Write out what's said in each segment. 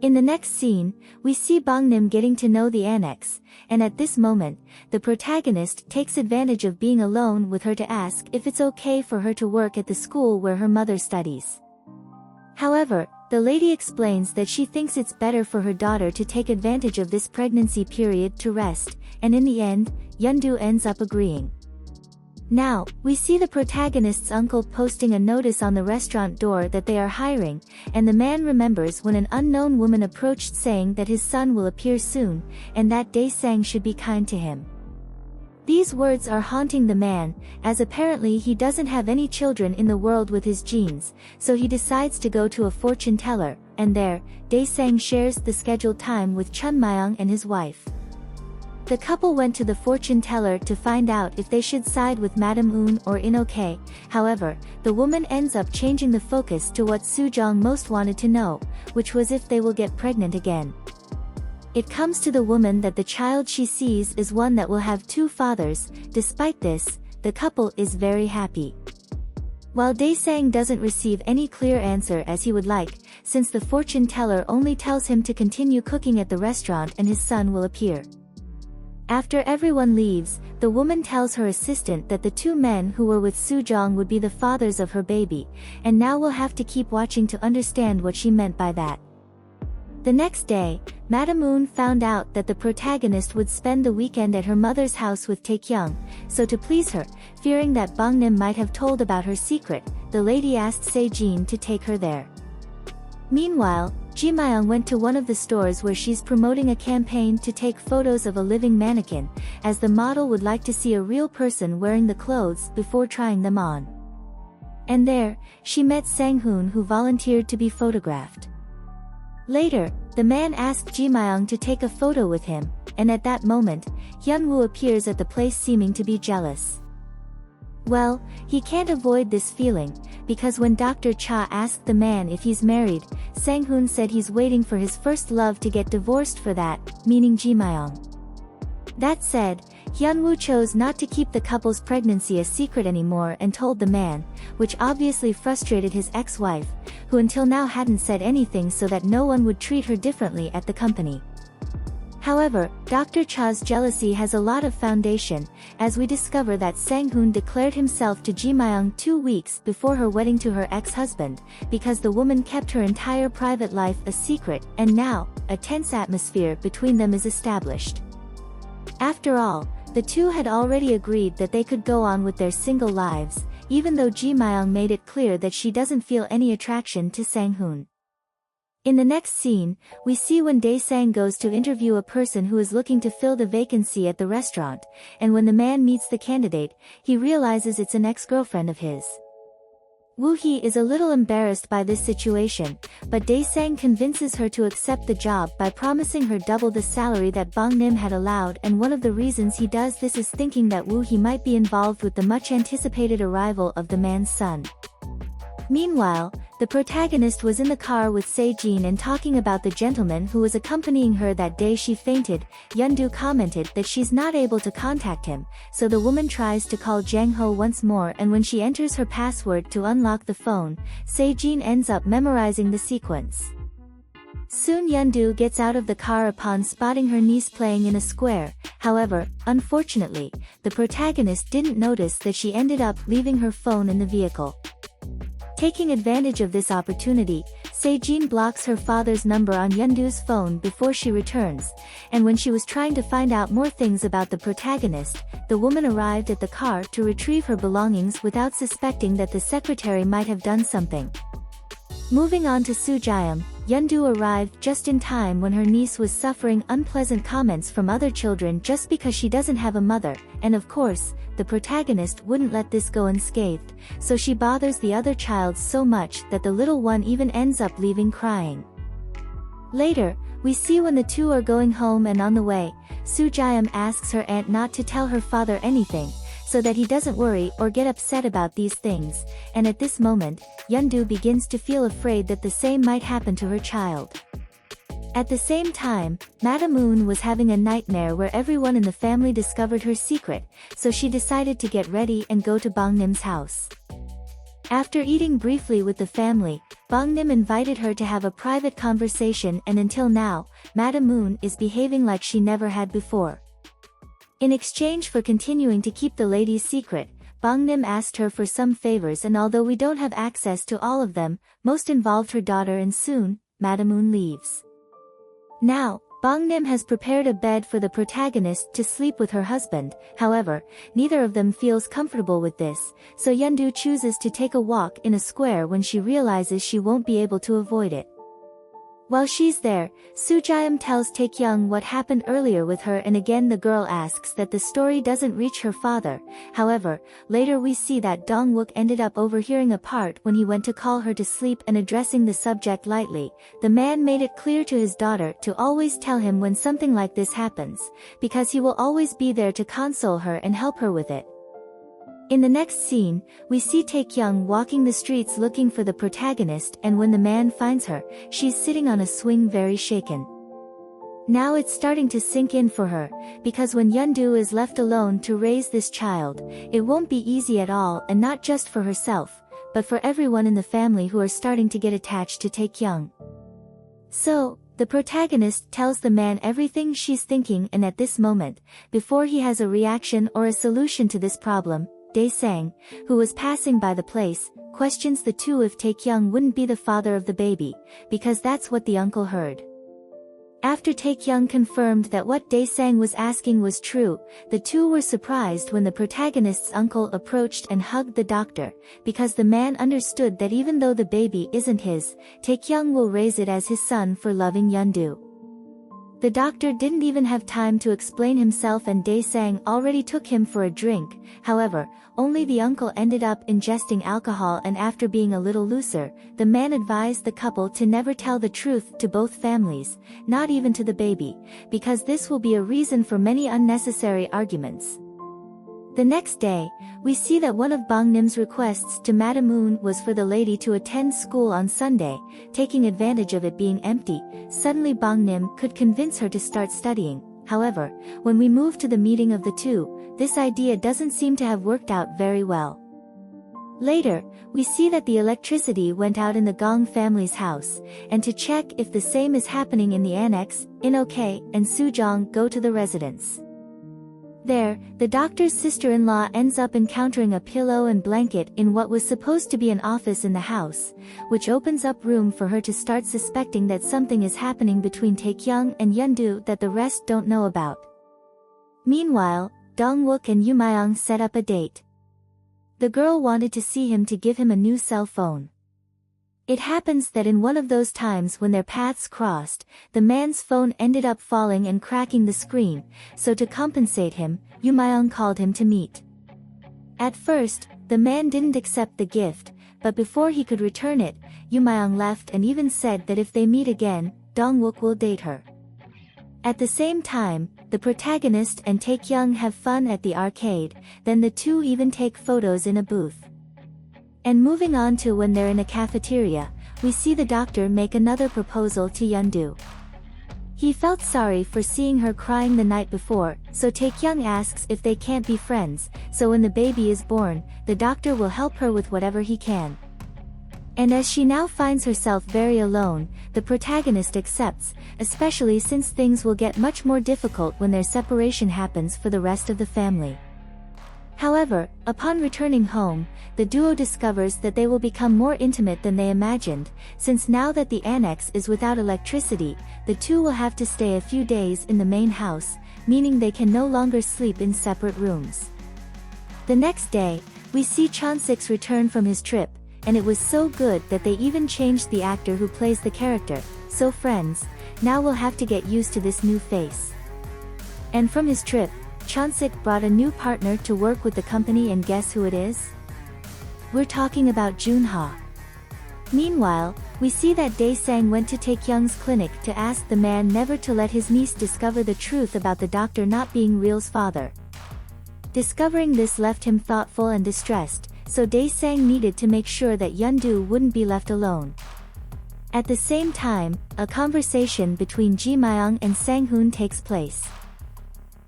In the next scene, we see Bang Nim getting to know the annex, and at this moment, the protagonist takes advantage of being alone with her to ask if it's okay for her to work at the school where her mother studies. However, the lady explains that she thinks it's better for her daughter to take advantage of this pregnancy period to rest, and in the end, Yeondu ends up agreeing. Now, we see the protagonist's uncle posting a notice on the restaurant door that they are hiring, and the man remembers when an unknown woman approached saying that his son will appear soon, and that Dae-sang should be kind to him. These words are haunting the man, as apparently he doesn't have any children in the world with his genes, so he decides to go to a fortune teller, and there, Dae-sang shares the scheduled time with Chun Myung and his wife. The couple went to the fortune teller to find out if they should side with Madam Un or In-ok. However, the woman ends up changing the focus to what Soo-jong most wanted to know, which was if they will get pregnant again. It comes to the woman that the child she sees is one that will have two fathers. Despite this, the couple is very happy. While Dae-sang doesn't receive any clear answer as he would like, since the fortune teller only tells him to continue cooking at the restaurant and his son will appear. After everyone leaves, the woman tells her assistant that the two men who were with Soo-jong would be the fathers of her baby, and now we'll have to keep watching to understand what she meant by that. The next day, Madam Un found out that the protagonist would spend the weekend at her mother's house with Taekyung, so to please her, fearing that Bang Nim might have told about her secret, the lady asked Se-jin to take her there. Meanwhile, Ji Myung went to one of the stores where she's promoting a campaign to take photos of a living mannequin, as the model would like to see a real person wearing the clothes before trying them on. And there, she met Sang-hoon, who volunteered to be photographed. Later, the man asked Ji Myung to take a photo with him, and at that moment, Hyun-woo appears at the place seeming to be jealous. Well, he can't avoid this feeling, because when Dr. Cha asked the man if he's married, Sang-hoon said he's waiting for his first love to get divorced for that, meaning Ji Myung. That said, Hyun-woo chose not to keep the couple's pregnancy a secret anymore and told the man, which obviously frustrated his ex-wife, who until now hadn't said anything so that no one would treat her differently at the company. However, Dr. Cha's jealousy has a lot of foundation, as we discover that Sang-hoon declared himself to Ji Myung 2 weeks before her wedding to her ex-husband, because the woman kept her entire private life a secret, and now, a tense atmosphere between them is established. After all, the two had already agreed that they could go on with their single lives, even though Ji Myung made it clear that she doesn't feel any attraction to Sang-hoon. In the next scene, we see when Dae-sang goes to interview a person who is looking to fill the vacancy at the restaurant, and when the man meets the candidate, he realizes it's an ex-girlfriend of his. Woo-hee is a little embarrassed by this situation, but Dae-sang convinces her to accept the job by promising her double the salary that Bang Nim had allowed, and one of the reasons he does this is thinking that Woo-hee might be involved with the much-anticipated arrival of the man's son. Meanwhile, the protagonist was in the car with Se-jin and talking about the gentleman who was accompanying her that day she fainted. Yeondu commented that she's not able to contact him, so the woman tries to call Jang-ho once more, and when she enters her password to unlock the phone, Se-jin ends up memorizing the sequence. Soon Yeondu gets out of the car upon spotting her niece playing in a square. However, unfortunately, the protagonist didn't notice that she ended up leaving her phone in the vehicle. Taking advantage of this opportunity, Se-jin blocks her father's number on Yeondu's phone before she returns, and when she was trying to find out more things about the protagonist, the woman arrived at the car to retrieve her belongings without suspecting that the secretary might have done something. Moving on to Soo-jayam, Yeondu arrived just in time when her niece was suffering unpleasant comments from other children just because she doesn't have a mother, and of course, the protagonist wouldn't let this go unscathed, so she bothers the other child so much that the little one even ends up leaving crying. Later, we see when the two are going home, and on the way, Soo-jayam asks her aunt not to tell her father anything, so that he doesn't worry or get upset about these things, and at this moment, Yeondu begins to feel afraid that the same might happen to her child. At the same time, Madam Un was having a nightmare where everyone in the family discovered her secret, so she decided to get ready and go to Bang Nim's house. After eating briefly with the family, Bang Nim invited her to have a private conversation, and until now, Madam Moon is behaving like she never had before. In exchange for continuing to keep the lady's secret, Bang Nim asked her for some favors, and although we don't have access to all of them, most involved her daughter, and soon, Madam Moon leaves. Now, Bang Nim has prepared a bed for the protagonist to sleep with her husband. However, neither of them feels comfortable with this, so Yeondu chooses to take a walk in a square when she realizes she won't be able to avoid it. While she's there, Soo-jaeum tells Taekyung what happened earlier with her, and again the girl asks that the story doesn't reach her father. However, later we see that Dong-wook ended up overhearing a part when he went to call her to sleep and addressing the subject lightly. The man made it clear to his daughter to always tell him when something like this happens, because he will always be there to console her and help her with it. In the next scene, we see Taekyung walking the streets looking for the protagonist, and when the man finds her, she's sitting on a swing very shaken. Now it's starting to sink in for her, because when Yeondu is left alone to raise this child, it won't be easy at all, and not just for herself, but for everyone in the family who are starting to get attached to Taekyung. So, the protagonist tells the man everything she's thinking, and at this moment, before he has a reaction or a solution to this problem, Dae-sang, who was passing by the place, questions the two if Taekyung wouldn't be the father of the baby, because that's what the uncle heard. After Taekyung confirmed that what Dae-sang was asking was true, the two were surprised when the protagonist's uncle approached and hugged the doctor, because the man understood that even though the baby isn't his, Taekyung will raise it as his son for loving Yeondu. The doctor didn't even have time to explain himself, and Dae-sang already took him for a drink. However, only the uncle ended up ingesting alcohol, and after being a little looser, the man advised the couple to never tell the truth to both families, not even to the baby, because this will be a reason for many unnecessary arguments. The next day, we see that one of Bang Nim's requests to Madam Moon was for the lady to attend school on Sunday. Taking advantage of it being empty, suddenly Bang Nim could convince her to start studying. However, when we move to the meeting of the two, this idea doesn't seem to have worked out very well. Later, we see that the electricity went out in the Gong family's house, and to check if the same is happening in the annex, In-ok and Soo-jong go to the residence. There, the doctor's sister-in-law ends up encountering a pillow and blanket in what was supposed to be an office in the house, which opens up room for her to start suspecting that something is happening between Taekyung and Yeondu that the rest don't know about. Meanwhile, Dong-wook and Yumayong set up a date. The girl wanted to see him to give him a new cell phone. It happens that in one of those times when their paths crossed, the man's phone ended up falling and cracking the screen, so to compensate him, Yumayong called him to meet. At first, the man didn't accept the gift, but before he could return it, Yumayong left and even said that if they meet again, Dong-wook will date her. At the same time, the protagonist and Taekyung have fun at the arcade, then the two even take photos in a booth. And moving on to when they're in a cafeteria, we see the doctor make another proposal to Yeondu. He felt sorry for seeing her crying the night before, so Taekyung asks if they can't be friends, so when the baby is born, the doctor will help her with whatever he can. And as she now finds herself very alone, the protagonist accepts, especially since things will get much more difficult when their separation happens for the rest of the family. However, upon returning home, the duo discovers that they will become more intimate than they imagined, since now that the annex is without electricity, the two will have to stay a few days in the main house, meaning they can no longer sleep in separate rooms. The next day, we see Chon-sik return from his trip, and it was so good that they even changed the actor who plays the character, so friends, now we'll have to get used to this new face. And from his trip, Chon-sik brought a new partner to work with the company, and guess who it is? We're talking about Junha. Meanwhile, we see that Dae-sang went to Taekyung's clinic to ask the man never to let his niece discover the truth about the doctor not being Real's father. Discovering this left him thoughtful and distressed, so Dae-sang needed to make sure that Yeondu wouldn't be left alone. At the same time, a conversation between Ji Myung and Sang-hoon takes place.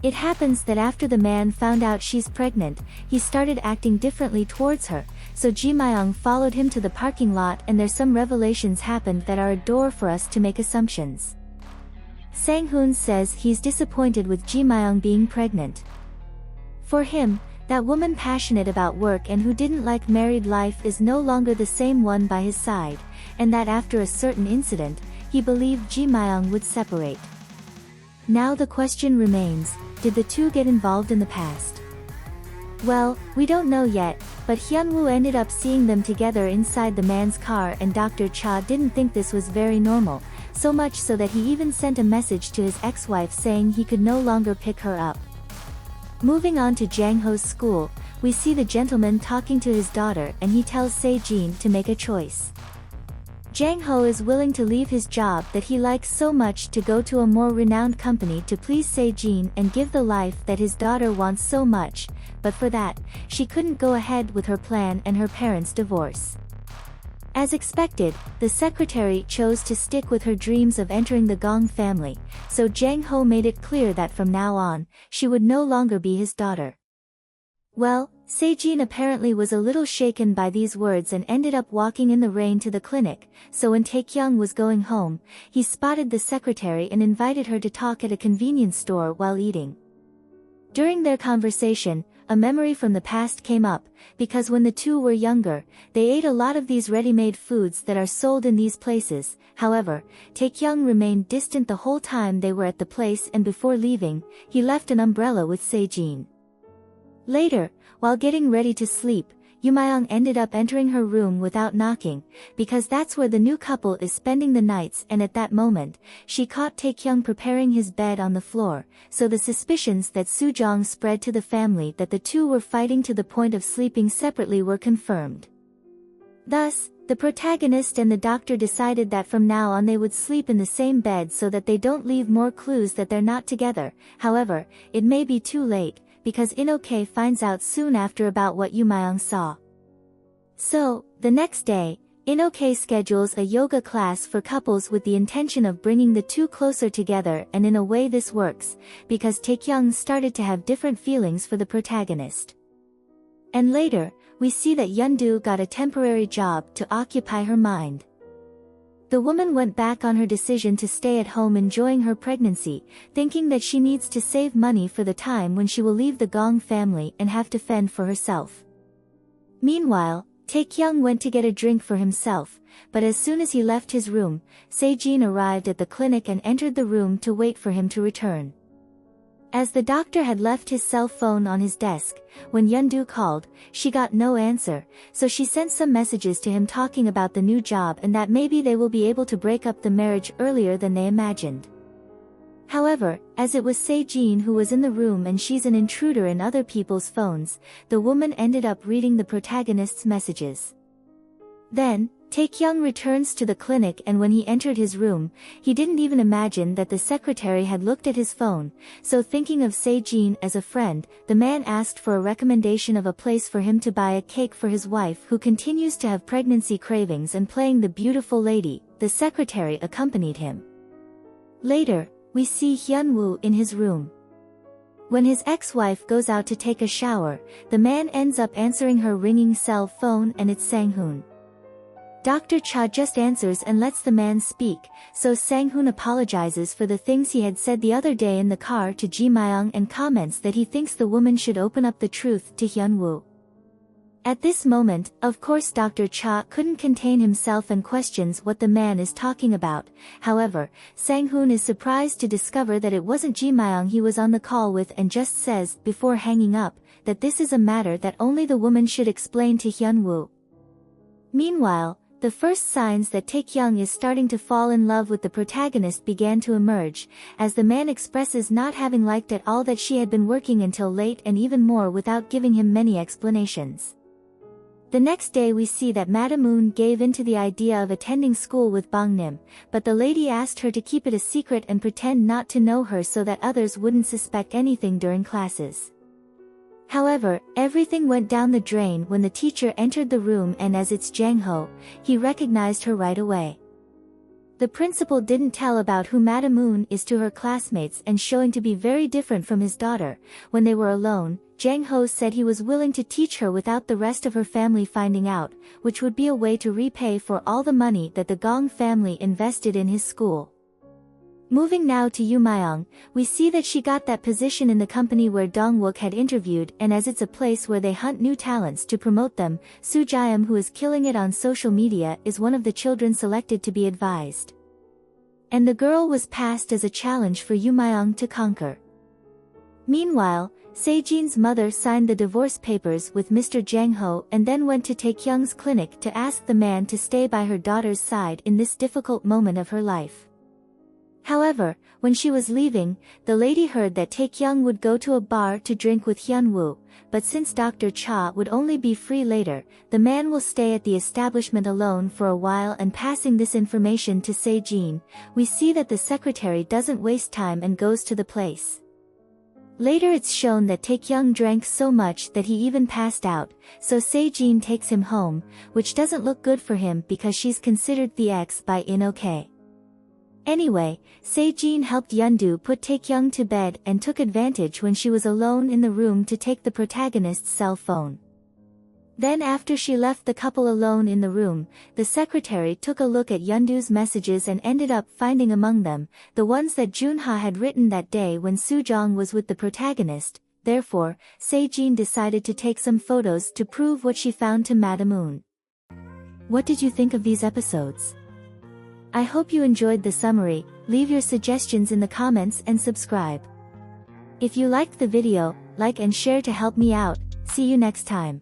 It happens that after the man found out she's pregnant, he started acting differently towards her, so Ji Myung followed him to the parking lot and there's some revelations happened that are a door for us to make assumptions. Sang-hoon says he's disappointed with Ji Myung being pregnant. For him, that woman passionate about work and who didn't like married life is no longer the same one by his side, and that after a certain incident, he believed Ji Myung would separate. Now the question remains, did the two get involved in the past? Well, we don't know yet, but Hyun-woo ended up seeing them together inside the man's car and Dr. Cha didn't think this was very normal, so much so that he even sent a message to his ex-wife saying he could no longer pick her up. Moving on to Jang-ho's school, we see the gentleman talking to his daughter and he tells Se-jin to make a choice. Jang-ho is willing to leave his job that he likes so much to go to a more renowned company to please Se-jin and give the life that his daughter wants so much, but for that, she couldn't go ahead with her plan and her parents' divorce. As expected, the secretary chose to stick with her dreams of entering the Gong family, so Jang-ho made it clear that from now on, she would no longer be his daughter. Well, Se-jin apparently was a little shaken by these words and ended up walking in the rain to the clinic, so when Taekyung was going home, he spotted the secretary and invited her to talk at a convenience store while eating. During their conversation, a memory from the past came up, because when the two were younger, they ate a lot of these ready-made foods that are sold in these places. However, Taekyung remained distant the whole time they were at the place and before leaving, he left an umbrella with Se-jin. Later, while getting ready to sleep, Yoo Myung ended up entering her room without knocking, because that's where the new couple is spending the nights and at that moment, she caught Taekyung preparing his bed on the floor, so the suspicions that Soo-jong spread to the family that the two were fighting to the point of sleeping separately were confirmed. Thus, the protagonist and the doctor decided that from now on they would sleep in the same bed so that they don't leave more clues that they're not together. However, it may be too late, because In-ok finds out soon after about what Yoo Myung saw. So, the next day, In-ok schedules a yoga class for couples with the intention of bringing the two closer together, and in a way this works, because Taekyung started to have different feelings for the protagonist. And later, we see that Yeon-do got a temporary job to occupy her mind. The woman went back on her decision to stay at home enjoying her pregnancy, thinking that she needs to save money for the time when she will leave the Gong family and have to fend for herself. Meanwhile, Taekyung went to get a drink for himself, but as soon as he left his room, Se-jin arrived at the clinic and entered the room to wait for him to return. As the doctor had left his cell phone on his desk, when Yeon-do called, she got no answer, so she sent some messages to him talking about the new job and that maybe they will be able to break up the marriage earlier than they imagined. However, as it was Se-jin who was in the room and she's an intruder in other people's phones, the woman ended up reading the protagonist's messages. Then, Taekyung returns to the clinic and when he entered his room, he didn't even imagine that the secretary had looked at his phone, so thinking of Se-jin as a friend, the man asked for a recommendation of a place for him to buy a cake for his wife who continues to have pregnancy cravings, and playing the beautiful lady, the secretary accompanied him. Later, we see Hyun-woo in his room. When his ex-wife goes out to take a shower, the man ends up answering her ringing cell phone and it's Sang-hoon. Dr. Cha just answers and lets the man speak, so Sang-hoon apologizes for the things he had said the other day in the car to Ji Myung and comments that he thinks the woman should open up the truth to Hyun-woo. At this moment, of course Dr. Cha couldn't contain himself and questions what the man is talking about. However, Sang-hoon is surprised to discover that it wasn't Ji Myung he was on the call with and just says, before hanging up, that this is a matter that only the woman should explain to Hyun-woo. Meanwhile, the first signs that Taekyung is starting to fall in love with the protagonist began to emerge, as the man expresses not having liked at all that she had been working until late and even more without giving him many explanations. The next day we see that Madam Moon gave in to the idea of attending school with Bang Nim, but the lady asked her to keep it a secret and pretend not to know her so that others wouldn't suspect anything during classes. However, everything went down the drain when the teacher entered the room and as it's Jang-ho, he recognized her right away. The principal didn't tell about who Madam Moon is to her classmates and showing to be very different from his daughter. When they were alone, Jang Ho said he was willing to teach her without the rest of her family finding out, which would be a way to repay for all the money that the Gong family invested in his school. Moving now to Yu Myung, we see that she got that position in the company where Dong Wook had interviewed, and as it's a place where they hunt new talents to promote them, Soo Jaeum, who is killing it on social media, is one of the children selected to be advised. And the girl was passed as a challenge for Yu Myung to conquer. Meanwhile, Se-jin's mother signed the divorce papers with Mr. Jang Ho and then went to Taekyung's clinic to ask the man to stay by her daughter's side in this difficult moment of her life. However, when she was leaving, the lady heard that Taekyung would go to a bar to drink with Hyun-woo, but since Dr. Cha would only be free later, the man will stay at the establishment alone for a while. And passing this information to Se-jin, we see that the secretary doesn't waste time and goes to the place. Later it's shown that Taekyung drank so much that he even passed out, so Se-jin takes him home, which doesn't look good for him because she's considered the ex by In-ok. Anyway, Se-jin helped Yeondu put Taekyung to bed and took advantage when she was alone in the room to take the protagonist's cell phone. Then after she left the couple alone in the room, the secretary took a look at Yeondu's messages and ended up finding among them the ones that Junha had written that day when Soo-jong was with the protagonist. Therefore, Se-jin decided to take some photos to prove what she found to Madam Moon. What did you think of these episodes? I hope you enjoyed the summary. Leave your suggestions in the comments and subscribe. If you liked the video, like and share to help me out. See you next time.